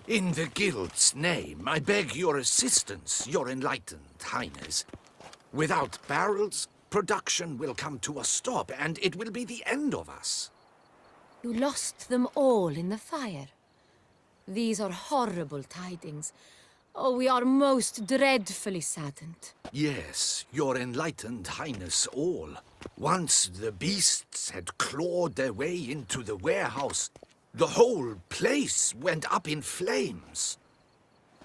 In the Guild's name, I beg your assistance, your enlightened highness. Without barrels, production will come to a stop, and it will be the end of us. You lost them all in the fire. These are horrible tidings. Oh, we are most dreadfully saddened. Yes, your enlightened highness all. Once the beasts had clawed their way into the warehouse, the whole place went up in flames.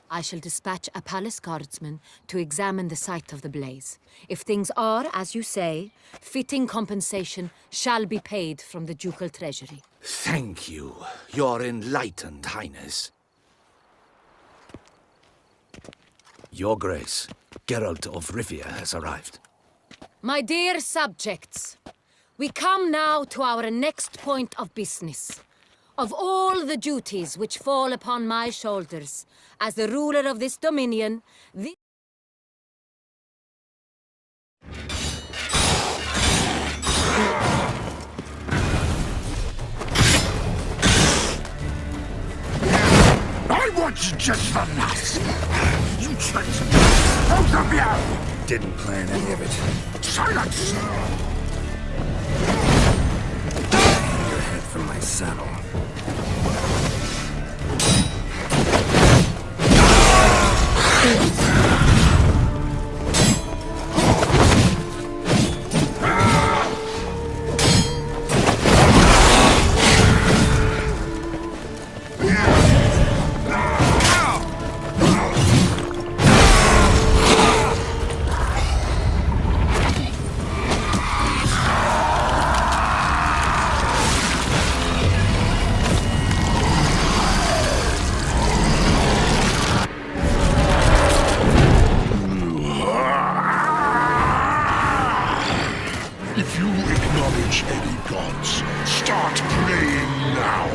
I shall dispatch a palace guardsman to examine the site of the blaze. If things are, as you say, fitting compensation shall be paid from the ducal treasury. Thank you, your enlightened highness. Your Grace, Geralt of Rivia has arrived. My dear subjects, we come now to our next point of business. Of all the duties which fall upon my shoulders, as the ruler of this dominion, I want just the last. You traitors, both of you! Didn't plan any of it. Silence! Your head from my saddle. If you acknowledge any gods, start praying now.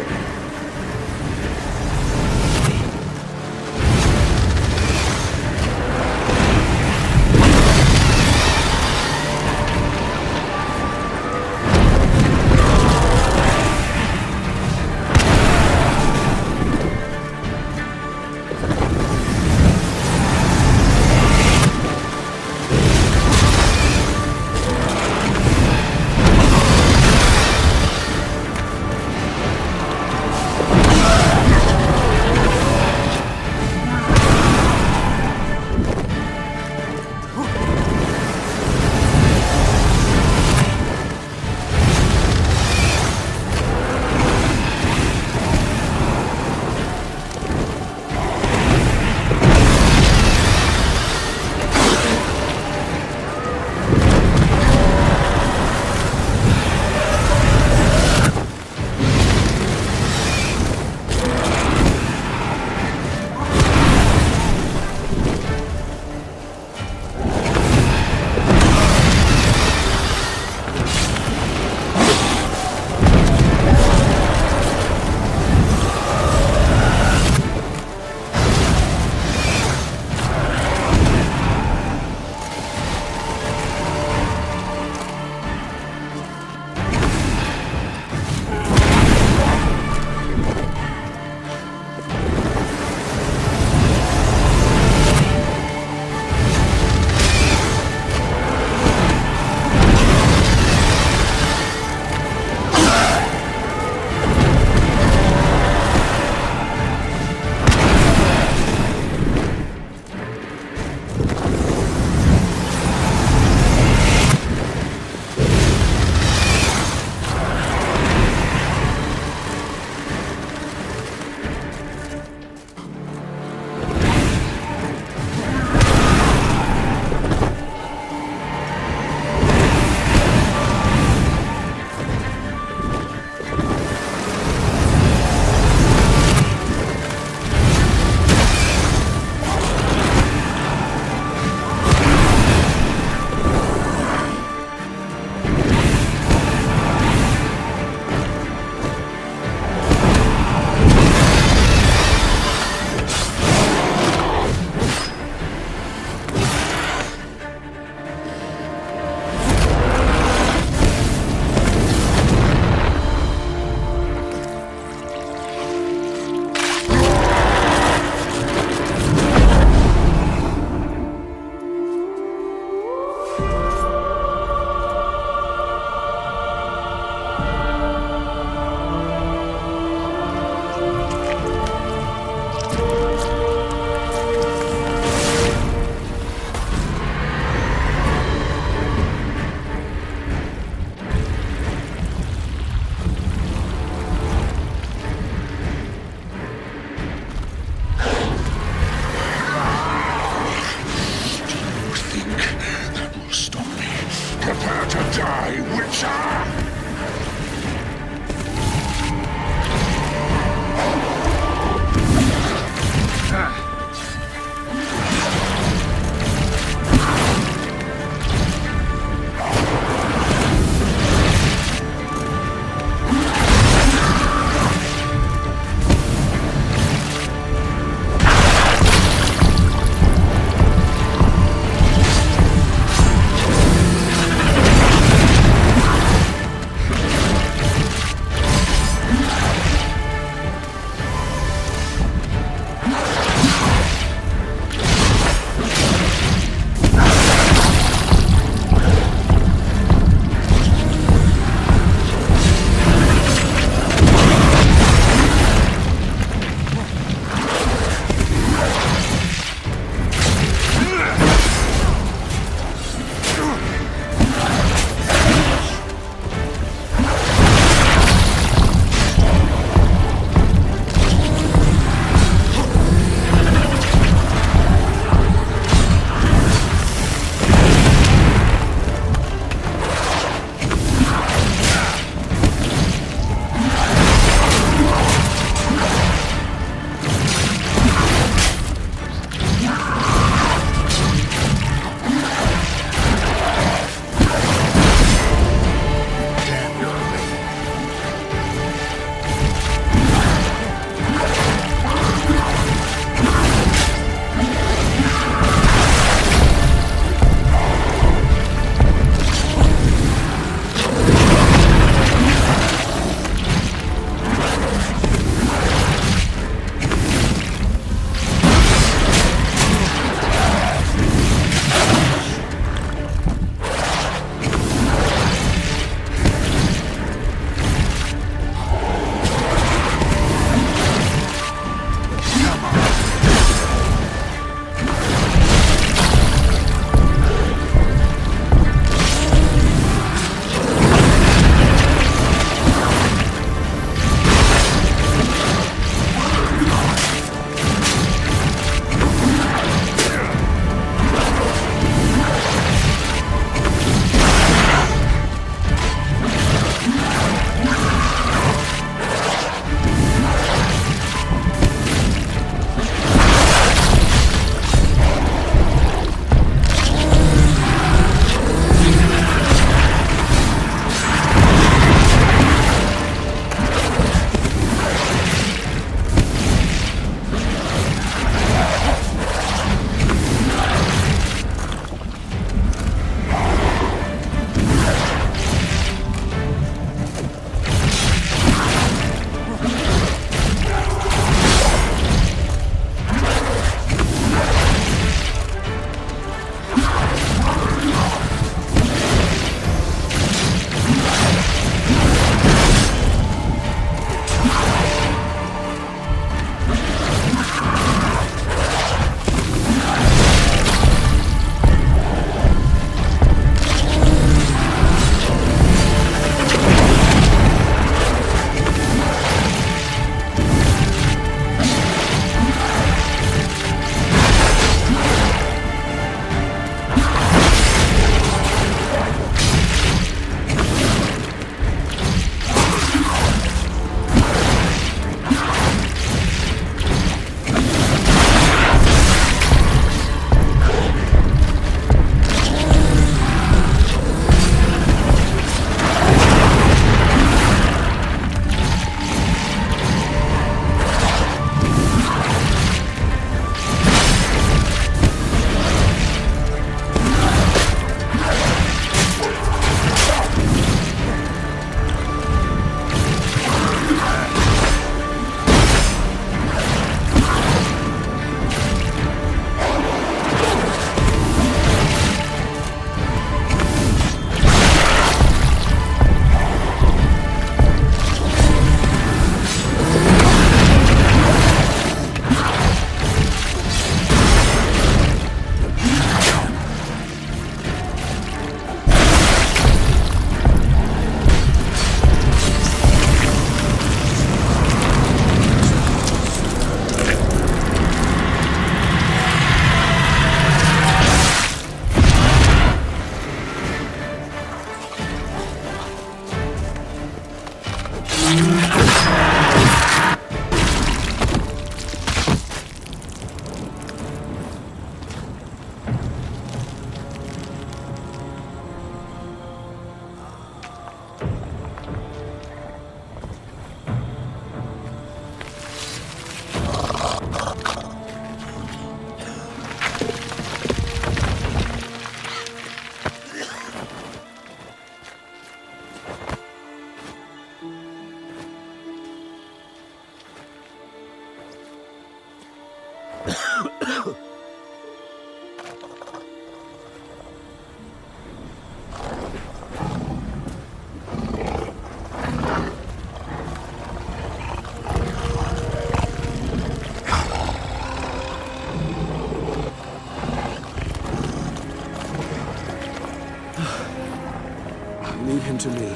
him to me.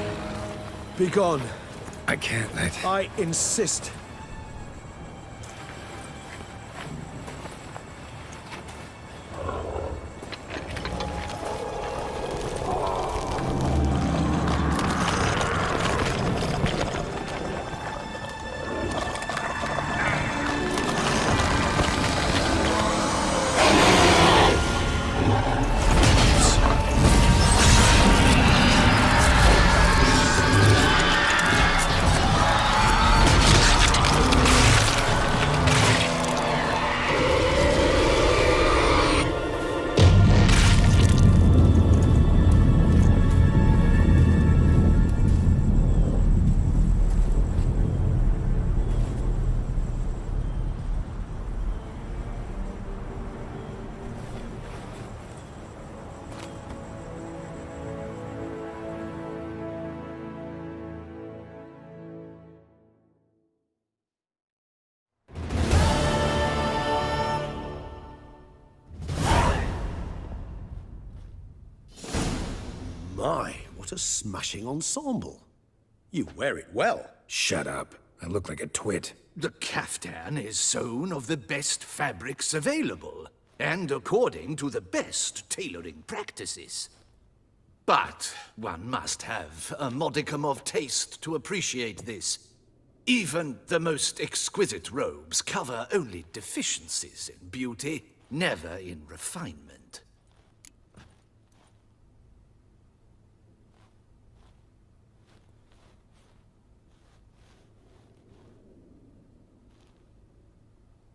Be gone. I can't let... I insist. My, what a smashing ensemble. You wear it well. Shut up. I look like a twit. The caftan is sewn of the best fabrics available, and according to the best tailoring practices. But one must have a modicum of taste to appreciate this. Even the most exquisite robes cover only deficiencies in beauty, never in refinement.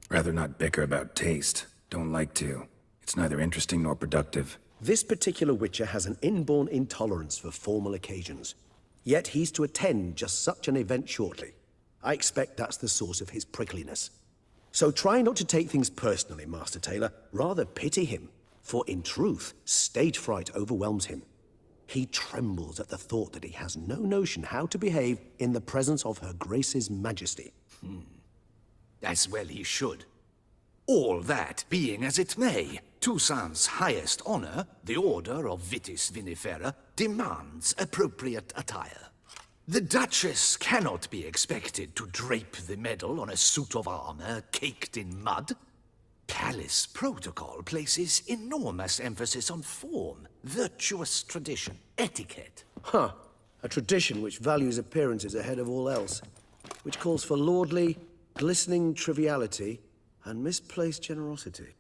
Rather not bicker about taste. Don't like to. It's neither interesting nor productive. This particular Witcher has an inborn intolerance for formal occasions. Yet he's to attend just such an event shortly. I expect that's the source of his prickliness. So try not to take things personally, Master Tailor. Rather pity him. For in truth, stage fright overwhelms him. He trembles at the thought that he has no notion how to behave in the presence of Her Grace's Majesty. As well he should. All that being as it may, Toussaint's highest honor, the Order of Vitis Vinifera, demands appropriate attire. The Duchess cannot be expected to drape the medal on a suit of armor caked in mud. Palace protocol places enormous emphasis on form, virtuous tradition, etiquette. Huh. A tradition which values appearances ahead of all else. Which calls for lordly, glistening triviality and misplaced generosity.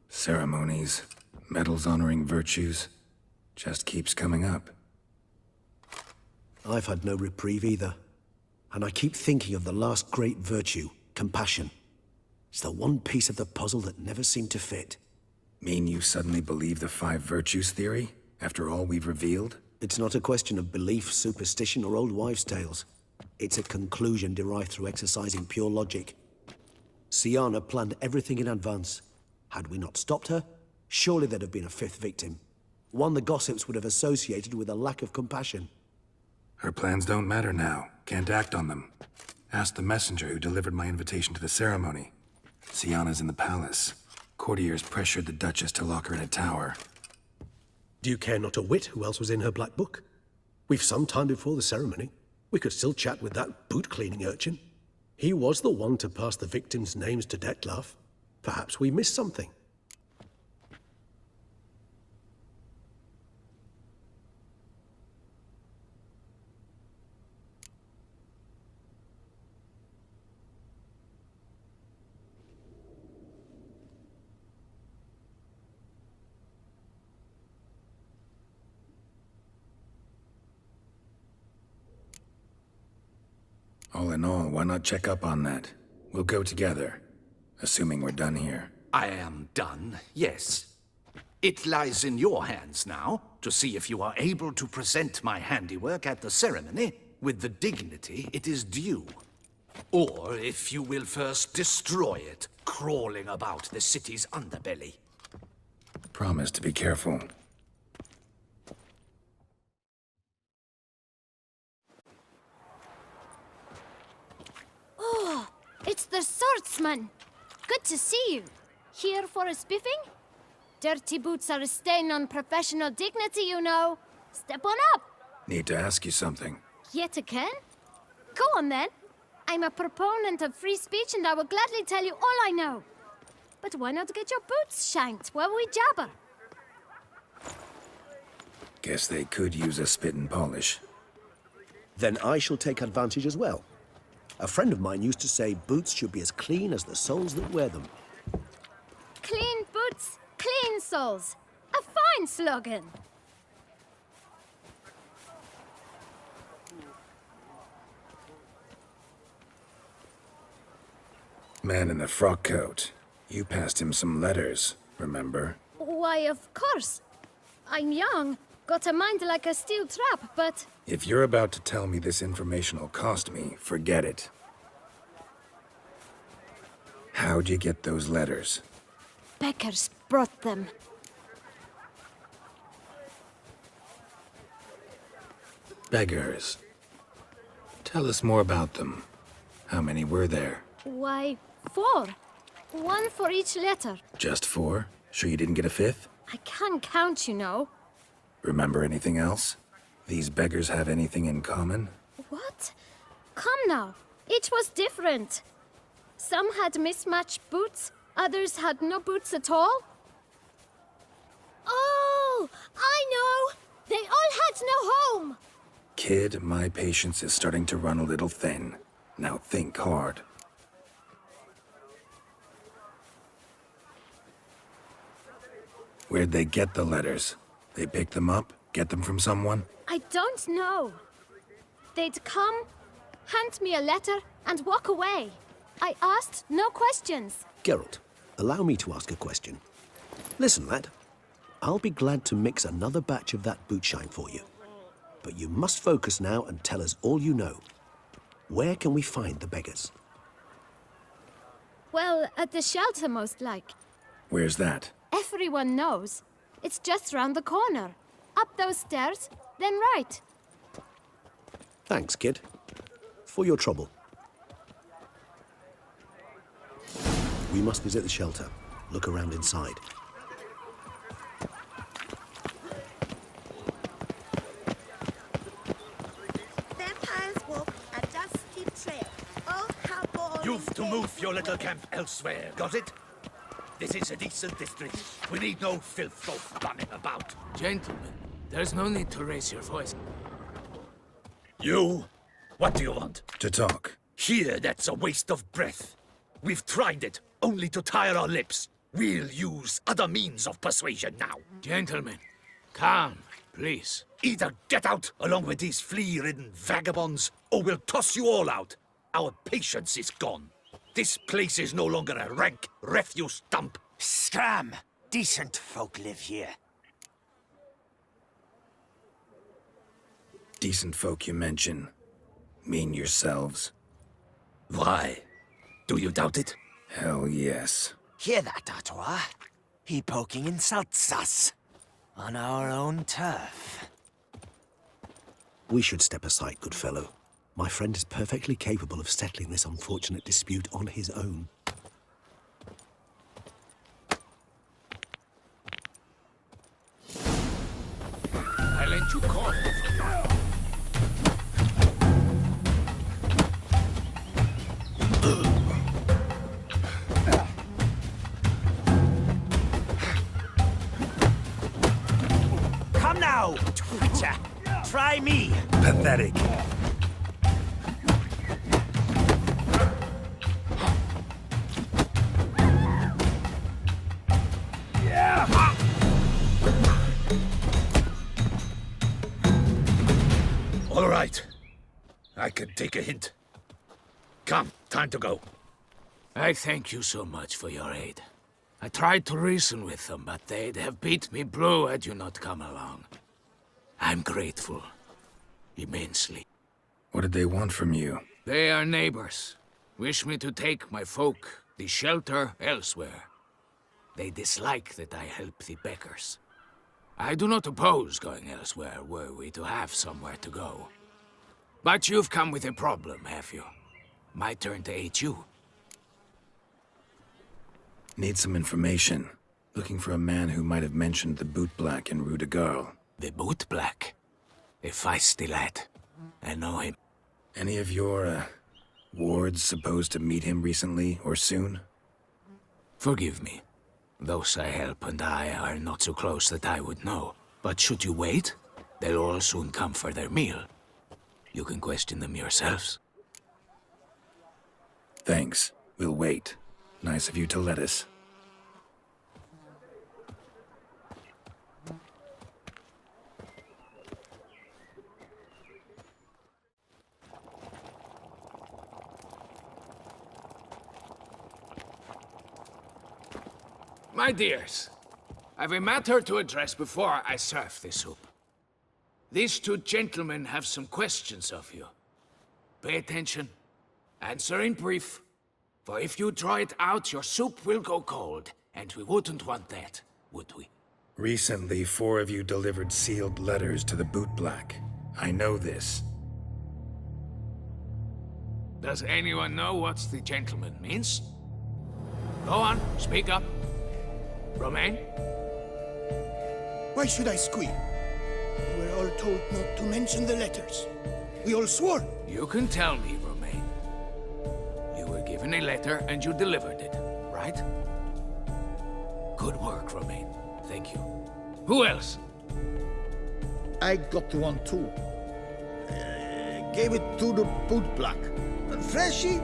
Ceremonies, medals honoring virtues, just keeps coming up. I've had no reprieve either. And I keep thinking of the last great virtue, compassion. It's the one piece of the puzzle that never seemed to fit. Mean you suddenly believe the 5 virtues theory, after all we've revealed? It's not a question of belief, superstition, or old wives' tales. It's a conclusion derived through exercising pure logic. Syanna planned everything in advance. Had we not stopped her, surely there'd have been a 5th victim. One the gossips would have associated with a lack of compassion. Her plans don't matter now. Can't act on them. Ask the messenger who delivered my invitation to the ceremony. Syanna's in the palace. Courtiers pressured the Duchess to lock her in a tower. Do you care not a whit who else was in her black book? We've some time before the ceremony. We could still chat with that boot-cleaning urchin. He was the one to pass the victims' names to Dettlaff. Perhaps we missed something. All in all, why not check up on that? We'll go together, assuming we're done here. I am done, yes. It lies in your hands now to see if you are able to present my handiwork at the ceremony with the dignity it is due. Or if you will first destroy it, crawling about the city's underbelly. Promise to be careful. It's the swordsman. Good to see you. Here for a spiffing? Dirty boots are a stain on professional dignity, you know. Step on up. Need to ask you something. Yet again? Go on then. I'm a proponent of free speech and I will gladly tell you all I know. But why not get your boots shanked while we jabber? Guess they could use a spit and polish. Then I shall take advantage as well. A friend of mine used to say boots should be as clean as the soles that wear them. Clean boots, clean soles. A fine slogan. Man in the frock coat. You passed him some letters, remember? Why, of course. I'm young, got a mind like a steel trap, but... If you're about to tell me this information will cost me, forget it. How'd you get those letters? Beggars brought them. Beggars. Tell us more about them. How many were there? Why, 4. 1 for each letter. Just 4? Sure you didn't get a 5th? I can't count, you know. Remember anything else? These beggars have anything in common? What? Come now. Each was different. Some had mismatched boots, others had no boots at all. Oh, I know! They all had no home! Kid, my patience is starting to run a little thin. Now think hard. Where'd they get the letters? They pick them up? Get them from someone? I don't know. They'd come, hand me a letter, and walk away. I asked no questions. Geralt, allow me to ask a question. Listen, lad. I'll be glad to mix another batch of that boot shine for you. But you must focus now and tell us all you know. Where can we find the beggars? Well, at the shelter, most like. Where's that? Everyone knows. It's just round the corner. Up those stairs, then right. Thanks, kid. For your trouble. We must visit the shelter. Look around inside. Vampires walk a dusty trail. Oh, how boring. You've to move your little camp elsewhere, got it? This is a decent district. We need no filth folk running about. Gentlemen, there's no need to raise your voice. You? What do you want? To talk. Here, that's a waste of breath. We've tried it, only to tire our lips. We'll use other means of persuasion now. Gentlemen, calm, please. Either get out along with these flea-ridden vagabonds, or we'll toss you all out. Our patience is gone. This place is no longer a rank refuse dump. Scram! Decent folk live here. Decent folk you mention. Mean yourselves? Why? Do you doubt it? Hell yes. Hear that, Artois? He poking insults us. On our own turf. We should step aside, good fellow. My friend is perfectly capable of settling this unfortunate dispute on his own. I lent you corn. Come now, Twitcher. Try me. Pathetic. All right. I can take a hint. Come, time to go. I thank you so much for your aid. I tried to reason with them, but they'd have beat me blue had you not come along. I'm grateful. Immensely. What did they want from you? They are neighbors. Wish me to take my folk, the shelter, elsewhere. They dislike that I help the beggars. I do not oppose going elsewhere, were we to have somewhere to go. But you've come with a problem, have you? My turn to aid you. Need some information. Looking for a man who might have mentioned the boot black in Rue de Garl. The boot black. A feisty lad. I know him. Any of your, wards supposed to meet him recently or soon? Forgive me. Those I help and I are not so close that I would know. But should you wait, they'll all soon come for their meal. You can question them yourselves. Thanks. We'll wait. Nice of you to let us. My dears, I've a matter to address before I serve the soup. These two gentlemen have some questions of you. Pay attention. Answer in brief. For if you draw it out, your soup will go cold. And we wouldn't want that, would we? Recently, 4 of you delivered sealed letters to the boot black. I know this. Does anyone know what the gentleman means? Go on, speak up. Romain? Why should I squeal? We were all told not to mention the letters. We all swore. You can tell me, Romain. You were given a letter and you delivered it, right? Good work, Romain. Thank you. Who else? I got one too. Gave it to the boot black. And Freshy,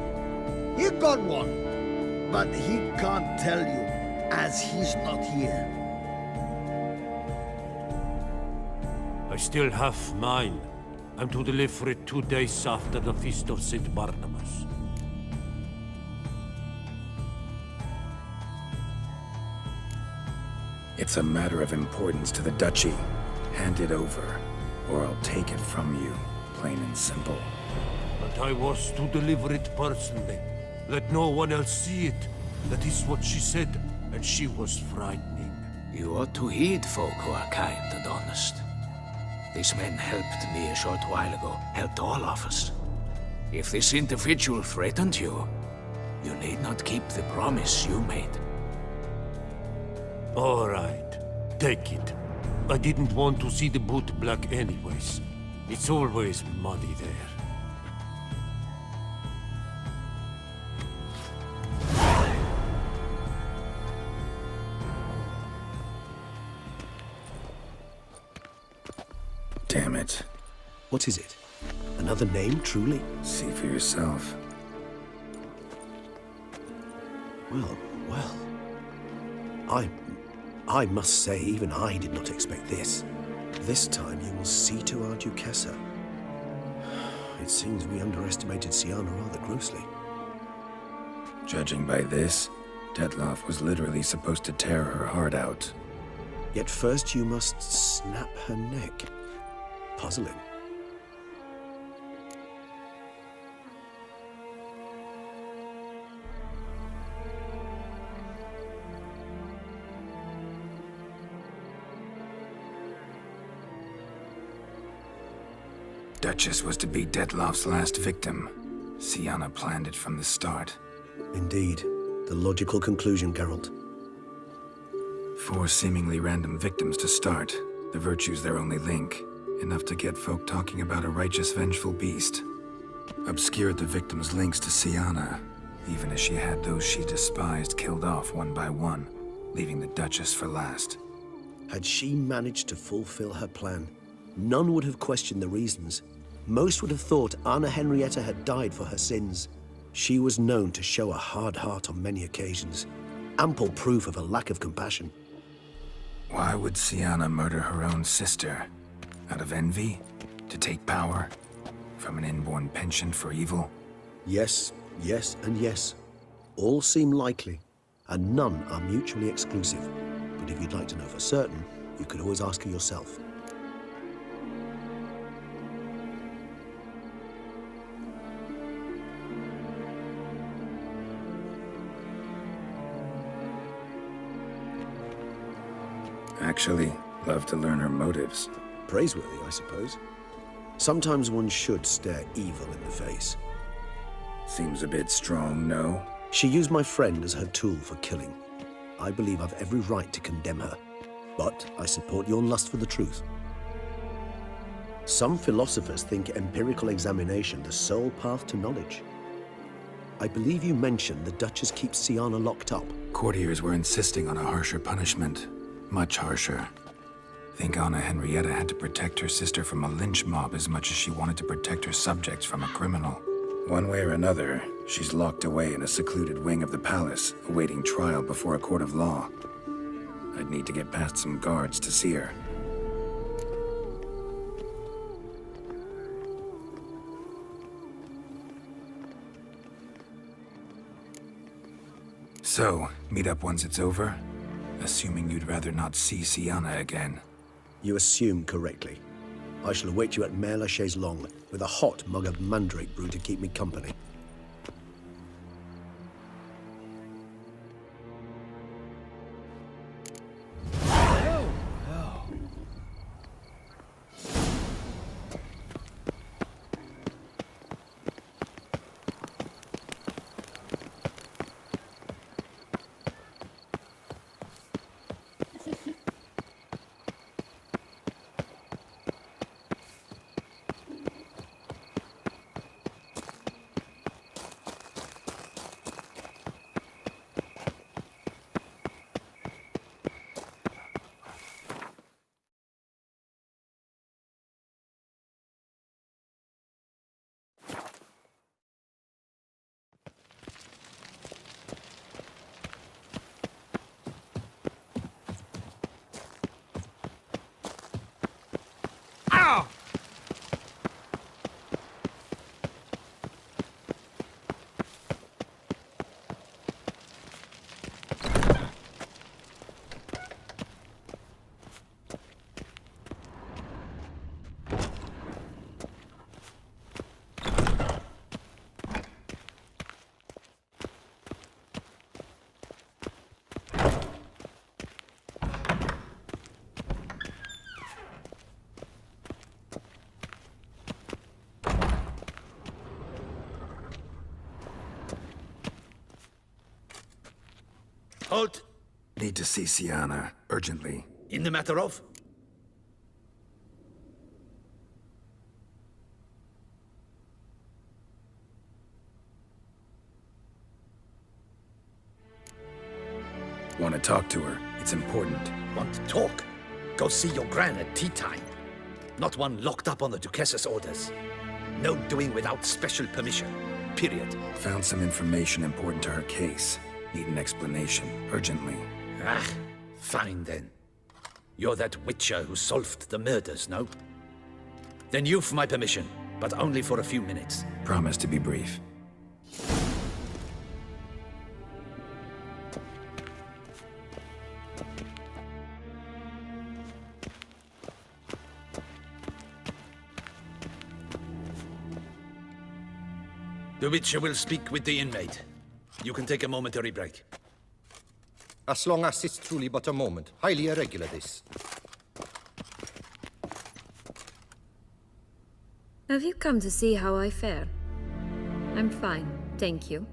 he got one. But he can't tell you, as he's not here. I still have mine. I'm to deliver it 2 days after the Feast of St. Barnabas. It's a matter of importance to the Duchy. Hand it over, or I'll take it from you, plain and simple. But I was to deliver it personally. Let no one else see it. That is what she said, and she was frightening. You ought to heed folk who are kind and honest. These men helped me a short while ago, helped all of us. If this individual threatened you, you need not keep the promise you made. All right, take it. I didn't want to see the boot black anyways. It's always muddy there. Damn it. What is it? Another name, truly? See for yourself. Well. I must say, even I did not expect this. This time you will see to our Duchessa. It seems we underestimated Sienna rather grossly. Judging by this, Detloff was literally supposed to tear her heart out. Yet first you must snap her neck. Puzzling. Duchess was to be Detloff's last victim. Sienna planned it from the start. Indeed. The logical conclusion, Geralt. 4 seemingly random victims to start. The virtue's their only link. Enough to get folk talking about a righteous, vengeful beast. Obscured the victims' links to Sienna, even as she had those she despised killed off one by one, leaving the Duchess for last. Had she managed to fulfill her plan, none would have questioned the reasons. Most would have thought Anna Henrietta had died for her sins. She was known to show a hard heart on many occasions. Ample proof of a lack of compassion. Why would Sienna murder her own sister? Out of envy? To take power? From an inborn penchant for evil? Yes, yes, and yes. All seem likely, and none are mutually exclusive. But if you'd like to know for certain, you could always ask her yourself. Actually, love to learn her motives. Praiseworthy, I suppose. Sometimes one should stare evil in the face. Seems a bit strong, no? She used my friend as her tool for killing. I believe I've every right to condemn her. But I support your lust for the truth. Some philosophers think empirical examination the sole path to knowledge. I believe you mentioned the Duchess keeps Siana locked up. Courtiers were insisting on a harsher punishment. Much harsher. Think Anna Henrietta had to protect her sister from a lynch mob as much as she wanted to protect her subjects from a criminal. One way or another, she's locked away in a secluded wing of the palace, awaiting trial before a court of law. I'd need to get past some guards to see her. So, meet up once it's over? Assuming you'd rather not see Siana again. You assume correctly. I shall await you at Mère la Chaise Longue with a hot mug of mandrake brew to keep me company. Halt! Need to see Siana, urgently. In the matter of? Want to talk to her. It's important. Want to talk? Go see your gran at tea time. Not one locked up on the Duchess's orders. No doing without special permission. Period. Found some information important to her case. Need an explanation, urgently. Ah, fine then. You're that witcher who solved the murders, no? Then you've my permission, but only for a few minutes. Promise to be brief. The witcher will speak with the inmate. You can take a momentary break. As long as it's truly but a moment. Highly irregular, this. Have you come to see how I fare? I'm fine, thank you.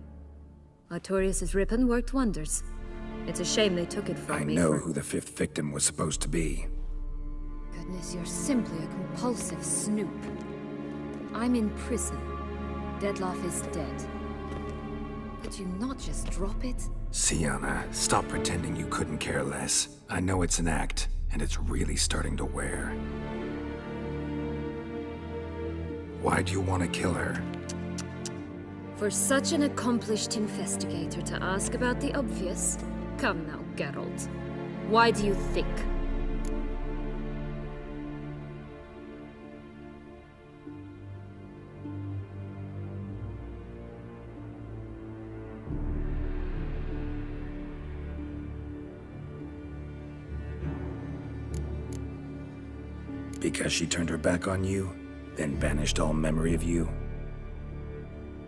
Artorius' ribbon worked wonders. It's a shame they took it from me. I know who the fifth victim was supposed to be. Goodness, you're simply a compulsive snoop. I'm in prison. Dettlaff is dead. Could you not just drop it? Siana, stop pretending you couldn't care less. I know it's an act, and it's really starting to wear. Why do you want to kill her? For such an accomplished investigator to ask about the obvious? Come now, Geralt. Why do you think? Because she turned her back on you, then banished all memory of you?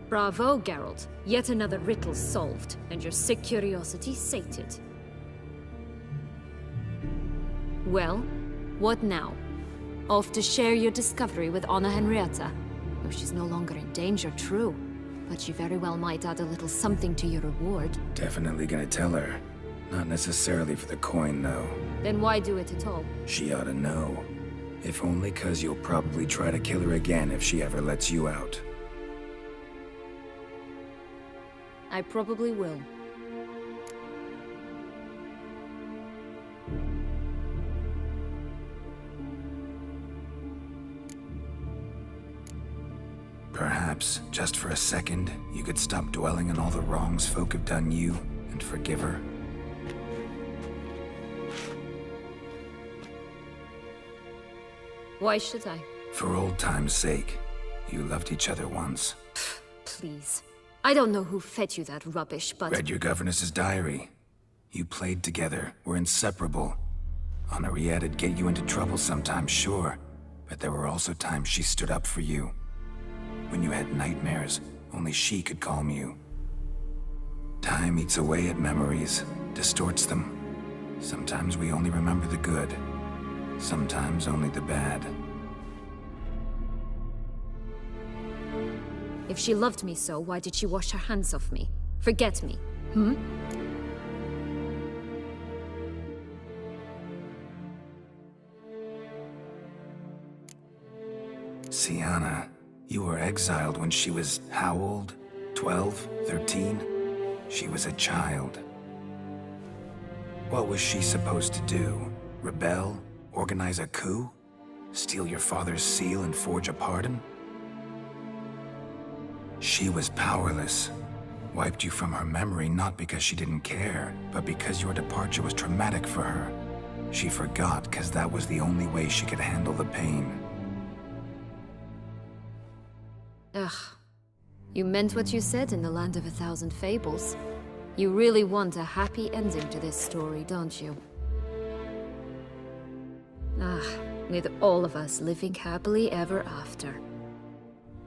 Bravo, Geralt. Yet another riddle solved, and your sick curiosity sated. Well, what now? Off to share your discovery with Anna Henrietta? Oh, she's no longer in danger, true. But she very well might add a little something to your reward. Definitely gonna tell her. Not necessarily for the coin, though. Then why do it at all? She ought to know. If only 'cause you'll probably try to kill her again if she ever lets you out. I probably will. Perhaps, just for a second, you could stop dwelling on all the wrongs folk have done you and forgive her. Why should I? For old time's sake. You loved each other once. Please. I don't know who fed you that rubbish, but... Read your governess's diary. You played together, were inseparable. Henriette'd get you into trouble sometimes, sure. But there were also times she stood up for you. When you had nightmares, only she could calm you. Time eats away at memories, distorts them. Sometimes we only remember the good. Sometimes only the bad. If she loved me so, why did she wash her hands off me? Forget me, hmm? Sienna, you were exiled when she was how old? 12? 13? She was a child. What was she supposed to do? Rebel? Organize a coup? Steal your father's seal and forge a pardon? She was powerless. Wiped you from her memory not because she didn't care, but because your departure was traumatic for her. She forgot because that was the only way she could handle the pain. Ugh. You meant what you said in the Land of 1,000 Fables. You really want a happy ending to this story, don't you? Ah, with all of us living happily ever after.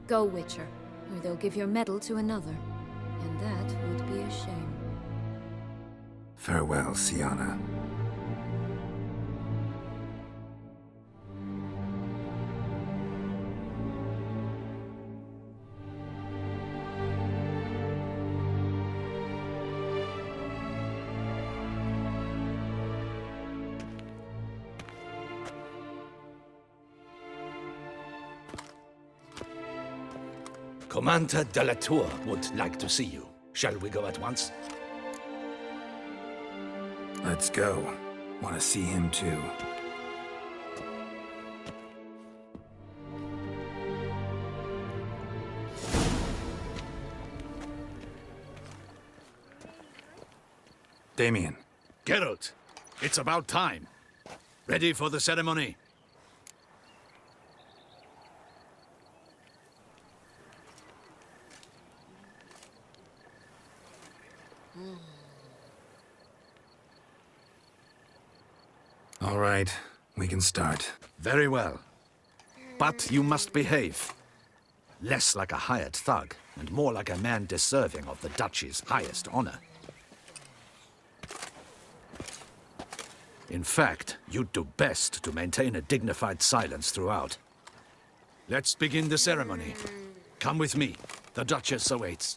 Go, Witcher, or they'll give your medal to another. And that would be a shame. Farewell, Sienna. Commander de la Tour would like to see you. Shall we go at once? Let's go. Want to see him too. Damien. Geralt, it's about time. Ready for the ceremony? All right, we can start. Very well. But you must behave. Less like a hired thug, and more like a man deserving of the Duchy's highest honor. In fact, you'd do best to maintain a dignified silence throughout. Let's begin the ceremony. Come with me. The Duchess awaits.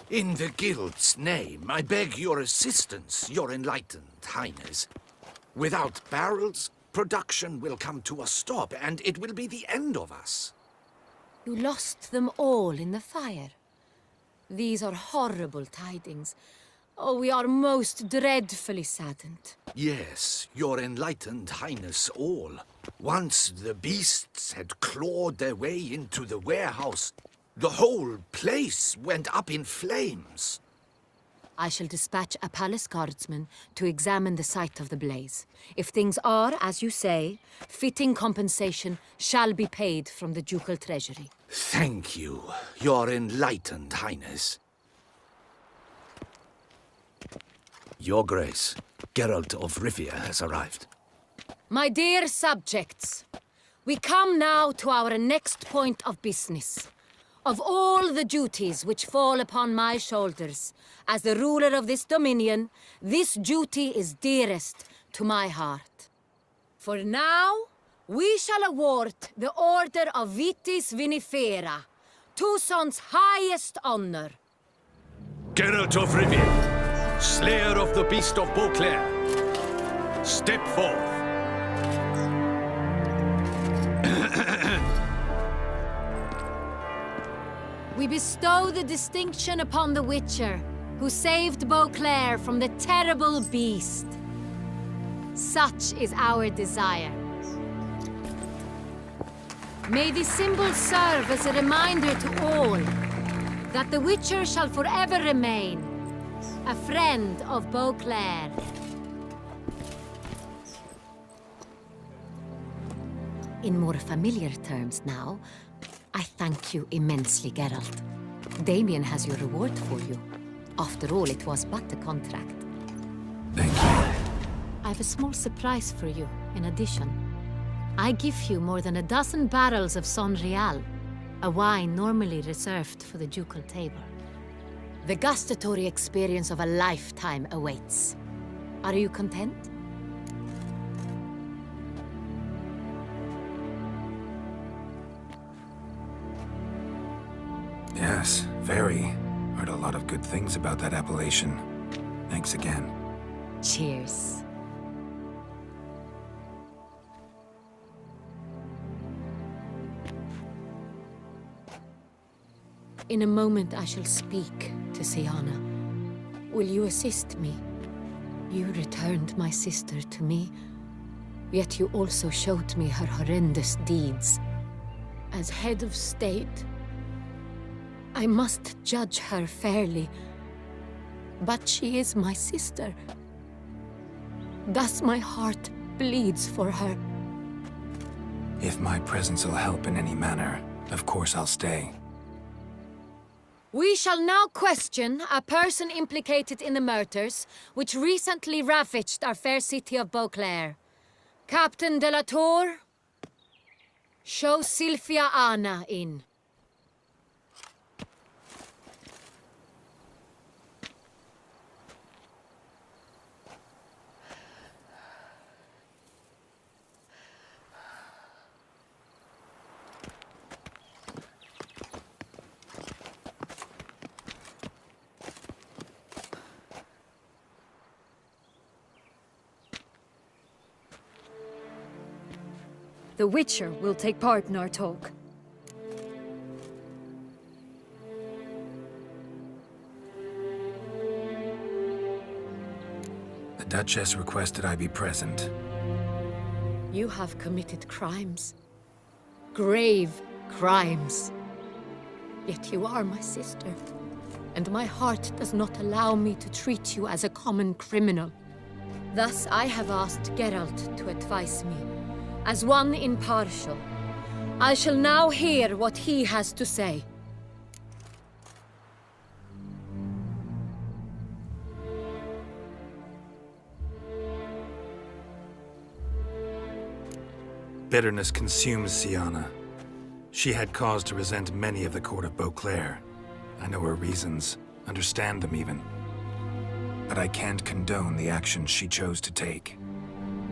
In the Guild's name, I beg your assistance, your enlightened highness. Without barrels, production will come to a stop, and it will be the end of us. You lost them all in the fire. These are horrible tidings. Oh, we are most dreadfully saddened. Yes, your enlightened highness all. Once the beasts had clawed their way into the warehouse, the whole place went up in flames. I shall dispatch a palace guardsman to examine the site of the blaze. If things are, as you say, fitting compensation shall be paid from the ducal treasury. Thank you, your enlightened highness. Your Grace, Geralt of Rivia has arrived. My dear subjects, we come now to our next point of business. Of all the duties which fall upon my shoulders, as the ruler of this dominion, this duty is dearest to my heart. For now, we shall award the Order of Vitis Vinifera, Tucson's highest honor. Geralt of Rivia, Slayer of the Beast of Beauclair, step forth. We bestow the distinction upon the Witcher, who saved Beauclair from the terrible beast. Such is our desire. May the symbol serve as a reminder to all that the Witcher shall forever remain a friend of Beauclair. In more familiar terms now, I thank you immensely, Geralt. Damien has your reward for you. After all, it was but a contract. Thank you. I have a small surprise for you, in addition. I give you more than a dozen barrels of Son Real, a wine normally reserved for the ducal table. The gustatory experience of a lifetime awaits. Are you content? Yes, very. Heard a lot of good things about that appellation. Thanks again. Cheers. In a moment I shall speak to Siana. Will you assist me? You returned my sister to me, yet you also showed me her horrendous deeds. As head of state, I must judge her fairly, but she is my sister. Thus my heart bleeds for her. If my presence will help in any manner, of course I'll stay. We shall now question a person implicated in the murders which recently ravaged our fair city of Beauclair. Captain de la Tour, show Sylvia Anna in. The Witcher will take part in our talk. The Duchess requested I be present. You have committed crimes. Grave crimes. Yet you are my sister, and my heart does not allow me to treat you as a common criminal. Thus I have asked Geralt to advise me, as one impartial. I shall now hear what he has to say. Bitterness consumes Siana. She had cause to resent many of the court of Beauclair. I know her reasons, understand them even. But I can't condone the actions she chose to take.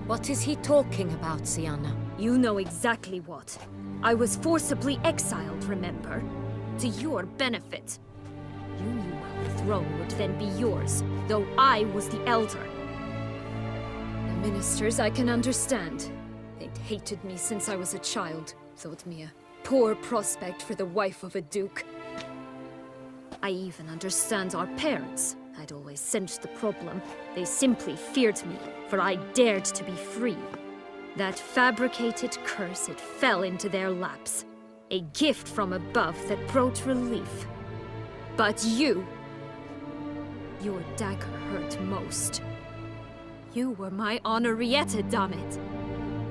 What is he talking about, Siana? You know exactly what. I was forcibly exiled, remember? To your benefit. You knew how the throne would then be yours, though I was the elder. The ministers I can understand. They'd hated me since I was a child, thought me a poor prospect for the wife of a duke. I even understand our parents. I'd always sensed the problem. They simply feared me, for I dared to be free. That fabricated curse, it fell into their laps. A gift from above that brought relief. But you... your dagger hurt most. You were my Henrietta, damn it.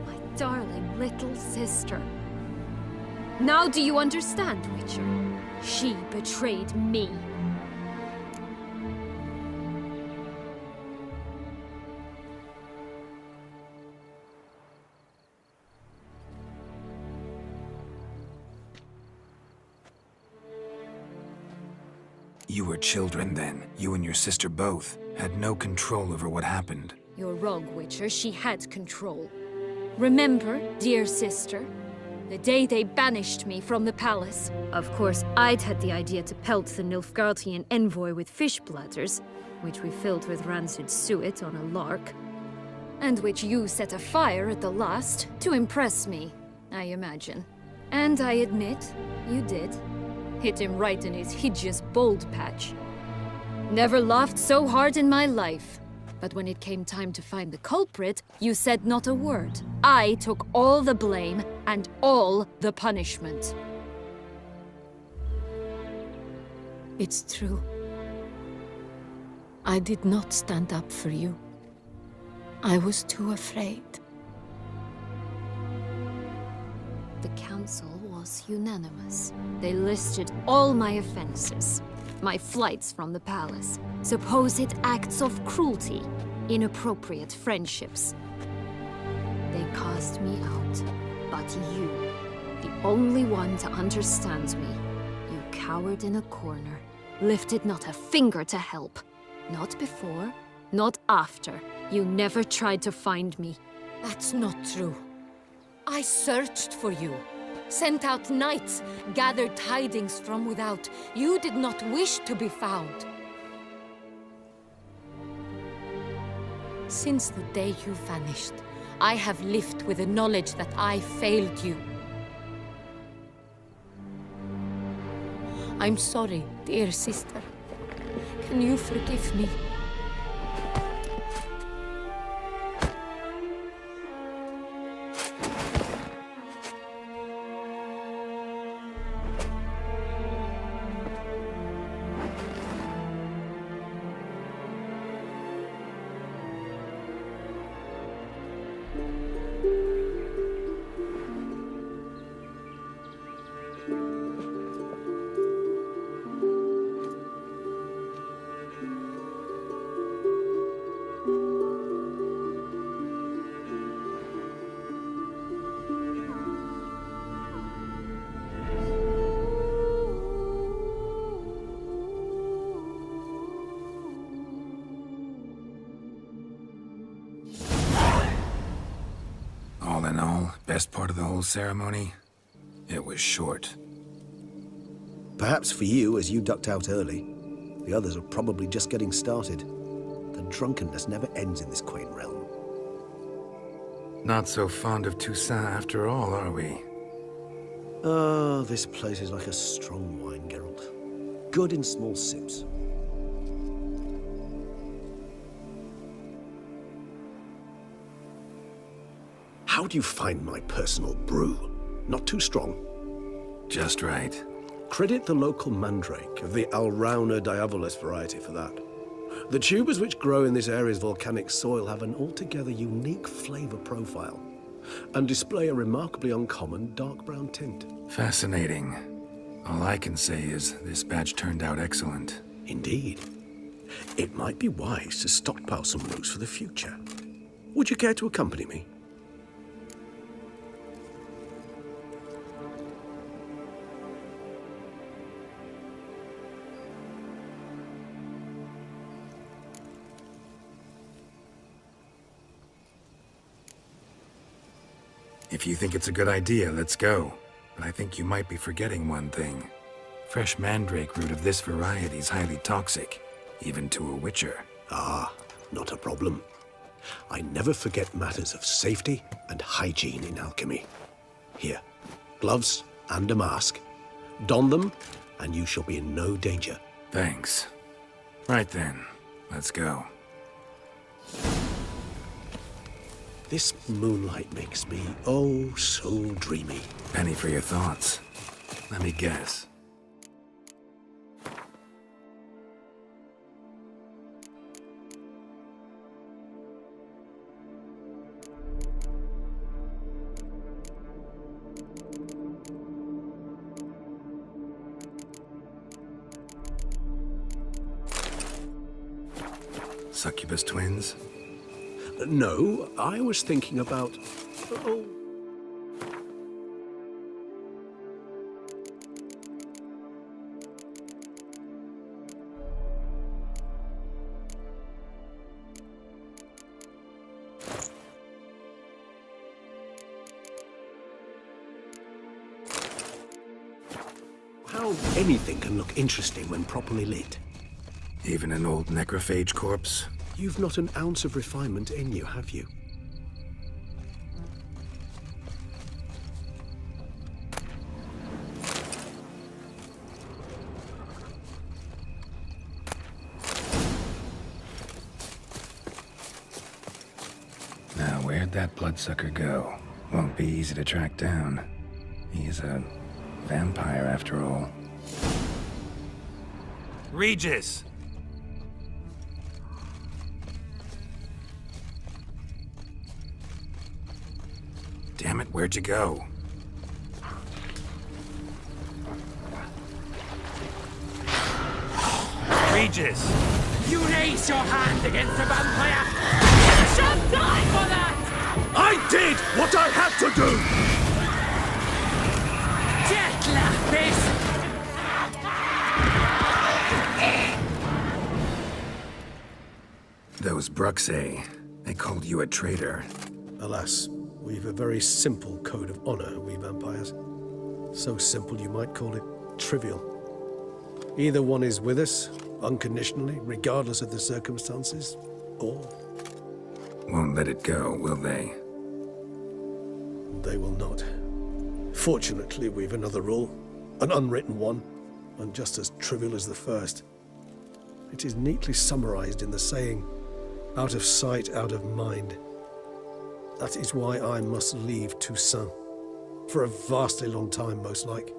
My darling little sister. Now do you understand, Witcher? She betrayed me. You were children then. You and your sister both had no control over what happened. Your rogue witcher, she had control. Remember, dear sister, the day they banished me from the palace? Of course, I'd had the idea to pelt the Nilfgaardian envoy with fish bladders, which we filled with rancid suet on a lark, and which you set afire at the last to impress me, I imagine. And I admit, you did. Hit him right in his hideous bald patch. Never laughed so hard in my life. But when it came time to find the culprit, you said not a word. I took all the blame and all the punishment. It's true. I did not stand up for you. I was too afraid. The council was unanimous. They listed all my offenses. My flights from the palace, supposed acts of cruelty, inappropriate friendships. They cast me out, but you, the only one to understand me, you cowered in a corner, lifted not a finger to help. Not before, not after. You never tried to find me. That's not true. I searched for you. Sent out knights, gathered tidings from without. You did not wish to be found. Since the day you vanished, I have lived with the knowledge that I failed you. I'm sorry, dear sister. Can you forgive me? All in all, best part of the whole ceremony? It was short. Perhaps for you, as you ducked out early. The others are probably just getting started. The drunkenness never ends in this quaint realm. Not so fond of Toussaint after all, are we? Oh, this place is like a strong wine, Geralt. Good in small sips. How do you find my personal brew? Not too strong? Just right. Credit the local mandrake of the Alrauna diavolis variety for that. The tubers which grow in this area's volcanic soil have an altogether unique flavor profile and display a remarkably uncommon dark brown tint. Fascinating. All I can say is this batch turned out excellent. Indeed. It might be wise to stockpile some roots for the future. Would you care to accompany me? If you think it's a good idea, let's go. But I think you might be forgetting one thing. Fresh mandrake root of this variety is highly toxic, even to a witcher. Ah, not a problem. I never forget matters of safety and hygiene in alchemy. Here, gloves and a mask. Don them, and you shall be in no danger. Thanks. Right then, let's go. This moonlight makes me, oh, so dreamy. Penny for your thoughts. Let me guess. Succubus twins? No, I was thinking about... Oh. how anything can look interesting when properly lit. Even an old necrophage corpse? You've not an ounce of refinement in you, have you? Now, where'd that bloodsucker go? Won't be easy to track down. He's a vampire, after all. Regis! Damn it, where'd you go? Regis! You raise your hand against the vampire! You shall die for that! I did what I had to do! Those Bruxay, they called you a traitor. Alas, we've a very simple code of honor, we vampires. So simple you might call it trivial. Either one is with us, unconditionally, regardless of the circumstances, or... Won't let it go, will they? They will not. Fortunately, we've another rule, an unwritten one, and just as trivial as the first. It is neatly summarized in the saying, out of sight, out of mind. That is why I must leave Toussaint. For a vastly long time, most like.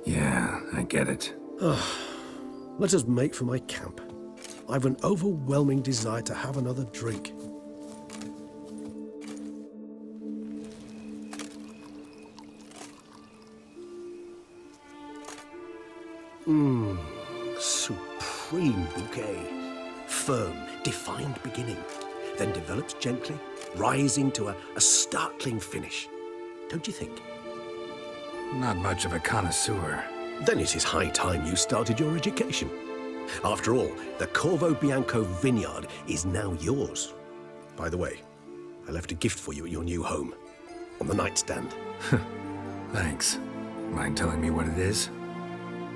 Yeah, I get it. Let us make for my camp. I've an overwhelming desire to have another drink. Supreme bouquet. Firm, defined beginning, then develops gently, rising to a startling finish. Don't you think? Not much of a connoisseur. Then it is high time you started your education. After all, the Corvo Bianco vineyard is now yours. By the way, I left a gift for you at your new home, on the nightstand. Thanks. Mind telling me what it is?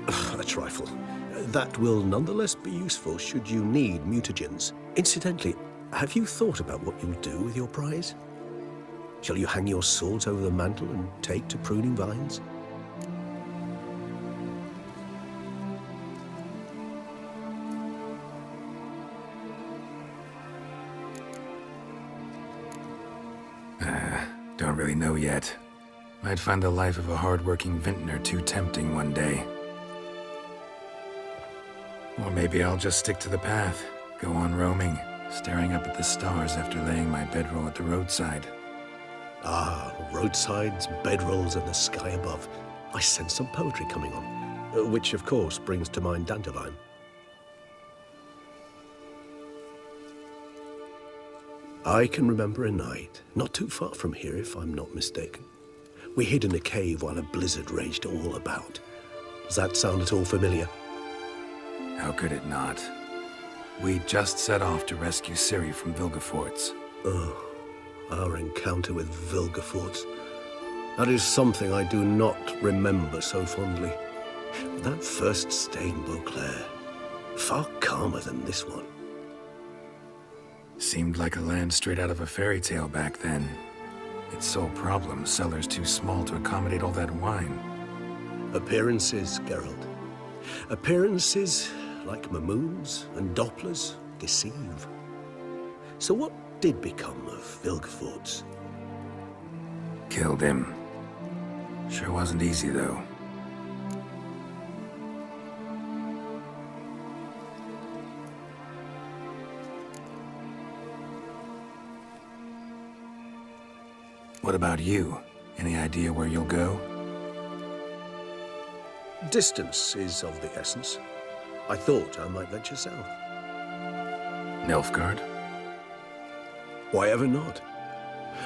A trifle. That will nonetheless be useful should you need mutagens. Incidentally, have you thought about what you'll do with your prize? Shall you hang your swords over the mantle and take to pruning vines? Don't really know yet. Might find the life of a hard-working vintner too tempting one day. Or maybe I'll just stick to the path, go on roaming, staring up at the stars after laying my bedroll at the roadside. Ah, roadsides, bedrolls, and the sky above. I sense some poetry coming on, which of course brings to mind Dandelion. I can remember a night, not too far from here if I'm not mistaken. We hid in a cave while a blizzard raged all about. Does that sound at all familiar? How could it not? We just set off to rescue Ciri from Vilgefortz. Oh, our encounter with Vilgefortz. That is something I do not remember so fondly. That first stay in Beauclair, far calmer than this one. Seemed like a land straight out of a fairy tale back then. Its sole problem, cellars too small to accommodate all that wine. Appearances, Geralt. Appearances, like Mamoons and Dopplers, deceive. So what did become of Vilgefortz? Killed him. Sure wasn't easy, though. What about you? Any idea where you'll go? Distance is of the essence. I thought I might venture south. Nilfgaard? Why ever not?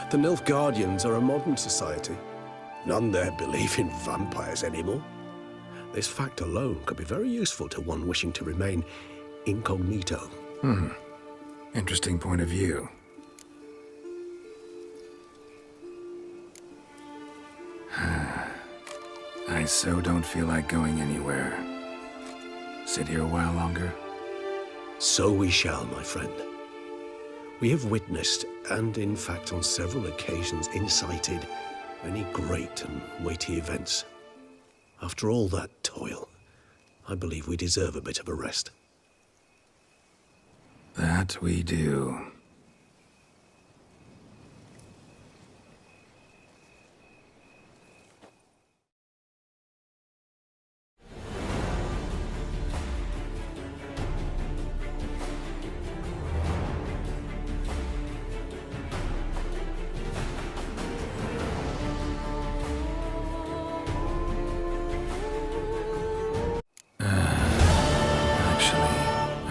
The Nilfgaardians are a modern society. None there believe in vampires anymore. This fact alone could be very useful to one wishing to remain incognito. Interesting point of view. I so don't feel like going anywhere. Sit here a while longer? So we shall, my friend. We have witnessed, and in fact on several occasions incited, many great and weighty events. After all that toil, I believe we deserve a bit of a rest. That we do.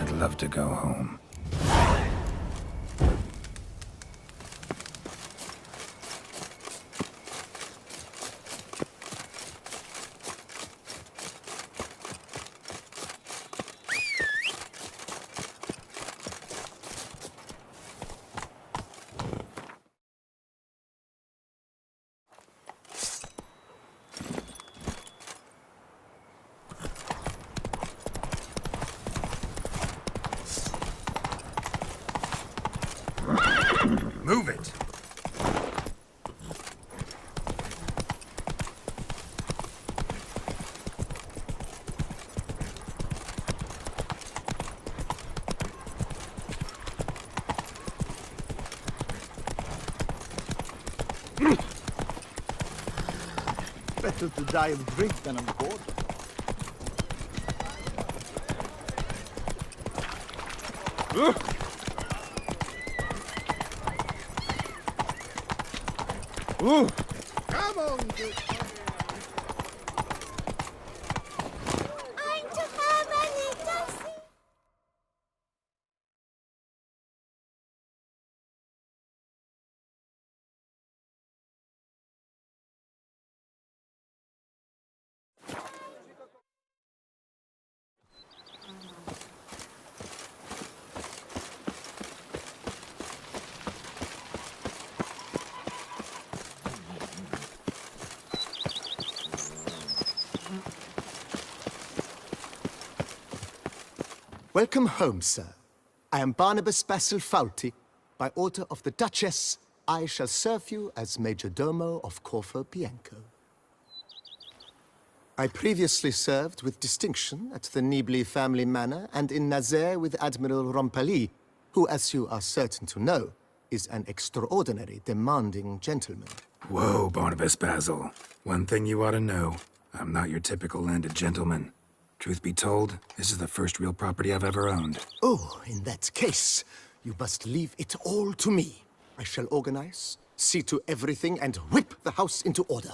I'd love to go home. Move it! Better to die of drink than of boredom. Ooh. Come on, good. I'm to have a little see. Welcome home, sir. I am Barnabas Basil Fawlty. By order of the Duchess, I shall serve you as Major Domo of Corfu Bianco. I previously served with distinction at the Nibli family manor and in Nazaire with Admiral Rompali, who, as you are certain to know, is an extraordinary demanding gentleman. Whoa, Barnabas Basil. One thing you ought to know. I'm not your typical landed gentleman. Truth be told, this is the first real property I've ever owned. Oh, in that case, you must leave it all to me. I shall organize, see to everything, and whip the house into order.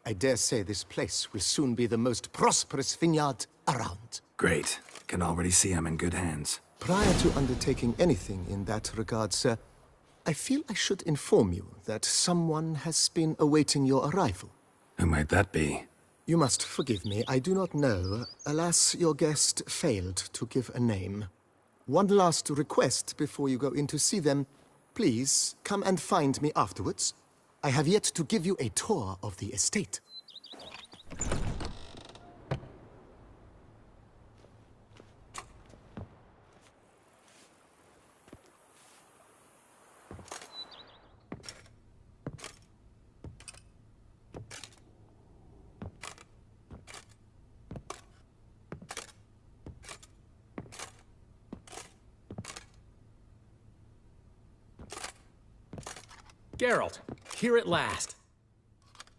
I dare say this place will soon be the most prosperous vineyard around. Great. Can already see I'm in good hands. Prior to undertaking anything in that regard, sir, I feel I should inform you that someone has been awaiting your arrival. Who might that be? You must forgive me, I do not know. Alas, your guest failed to give a name. One last request before you go in to see them. Please, come and find me afterwards. I have yet to give you a tour of the estate. Geralt, here at last.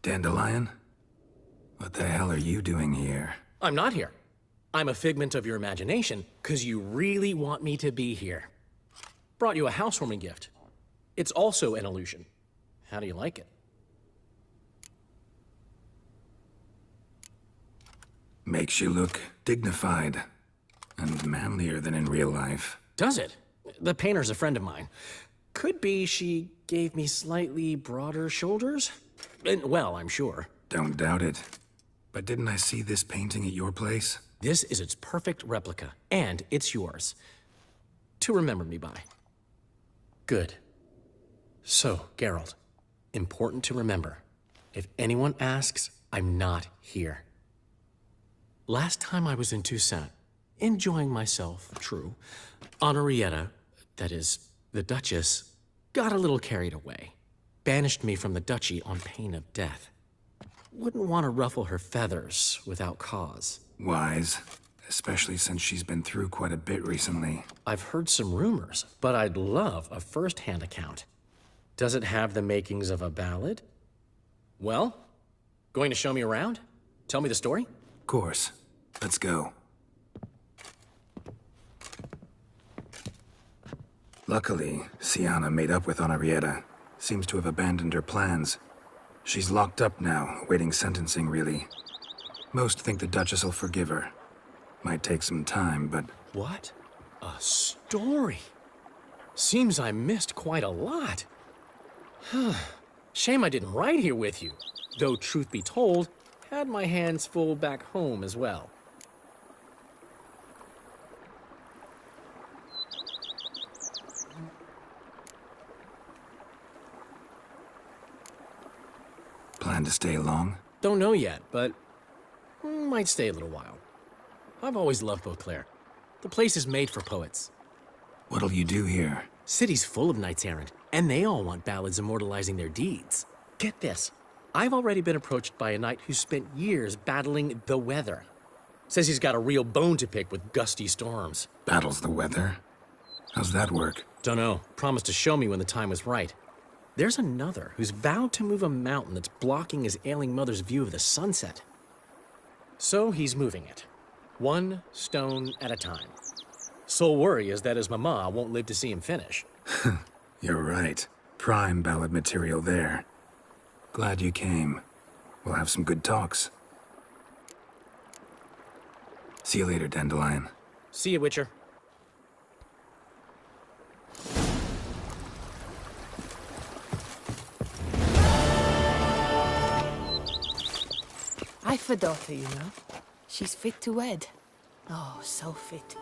Dandelion? What the hell are you doing here? I'm not here. I'm a figment of your imagination, 'cause you really want me to be here. Brought you a housewarming gift. It's also an illusion. How do you like it? Makes you look dignified and manlier than in real life. Does it? The painter's a friend of mine. Could be she gave me slightly broader shoulders? Well, I'm sure. Don't doubt it. But didn't I see this painting at your place? This is its perfect replica, and it's yours. To remember me by. Good. So, Geralt, important to remember. If anyone asks, I'm not here. Last time I was in Toussaint, enjoying myself, true, Henrietta, that is, the Duchess, got a little carried away. Banished me from the duchy on pain of death. Wouldn't want to ruffle her feathers without cause. Wise, especially since she's been through quite a bit recently. I've heard some rumors, but I'd love a first-hand account. Does it have the makings of a ballad? Well, going to show me around? Tell me the story? Of course. Let's go. Luckily, Siana made up with Henrietta. Seems to have abandoned her plans. She's locked up now, awaiting sentencing, really. Most think the Duchess will forgive her. Might take some time, but... What? A story? Seems I missed quite a lot. Shame I didn't ride here with you. Though, truth be told, had my hands full back home as well. Plan to stay long? Don't know yet, but might stay a little while. I've always loved Beauclair. The place is made for poets. What'll you do here? City's full of knights errant, and they all want ballads immortalizing their deeds. Get this. I've already been approached by a knight who spent years battling the weather. Says he's got a real bone to pick with gusty storms. Battles the weather? How's that work? Dunno. Promised to show me when the time was right. There's another who's vowed to move a mountain that's blocking his ailing mother's view of the sunset. So he's moving it. One stone at a time. Sole worry is that his mama won't live to see him finish. You're right. Prime ballad material there. Glad you came. We'll have some good talks. See you later, Dandelion. See you, Witcher. I've a daughter, you know. She's fit to wed. Oh, so fit.